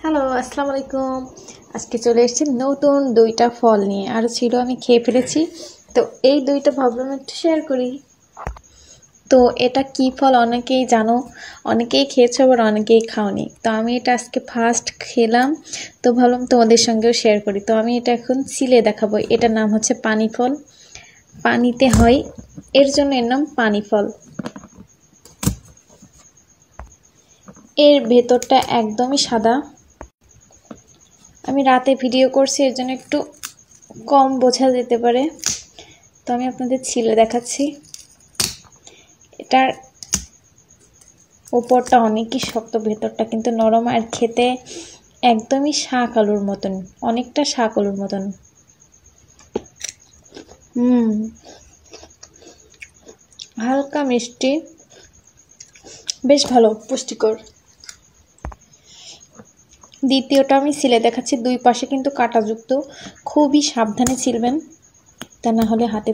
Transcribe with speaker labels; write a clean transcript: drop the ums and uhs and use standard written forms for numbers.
Speaker 1: Hello, আসসালামু আলাইকুম। আজকে চলে এসেছি নতুন 2টা ফল নিয়ে। আরও ছিল, আমি খেয়ে ফেলেছি। তো এই 2টা ভাবলাম একটু শেয়ার করি। তো এটা কি ফল অনেকেই জানো, অনেকেই খেয়েছো, আবার অনেকেই খাওনি। তো আমি এটা আজকে ফার্স্ট খেলাম, তো ভাবলাম তোমাদের সঙ্গেও শেয়ার করি। তো আমি এটা এখন ছিলে দেখাবো। এটার নাম হচ্ছে পানি ফল। পানিতে হয়, এর জন্য এর নাম পানি ফল। এর ভেতরটা একদমই সাদা। আমি রাতে ভিডিও করছি, এর জন্য একটু কম বোঝা যেতে পারে। তো আমি আপনাদের ছিলে দেখাচ্ছি। এটার উপরটা অনেকই শক্ত, ভেতরটা কিন্তু নরম, আর খেতে একদমই শাক আলুর মতন, অনেকটা শাক আলুর মতন। হালকা মিষ্টি, বেশ ভালো, পুষ্টিকর। দ্বিতীয়টা আমি ছিলে দেখাচ্ছি। 2 পাশে কিন্তু কাঁটাযুক্ত, খুবই সাবধানে ছিলবেন, তা না হলে হাতে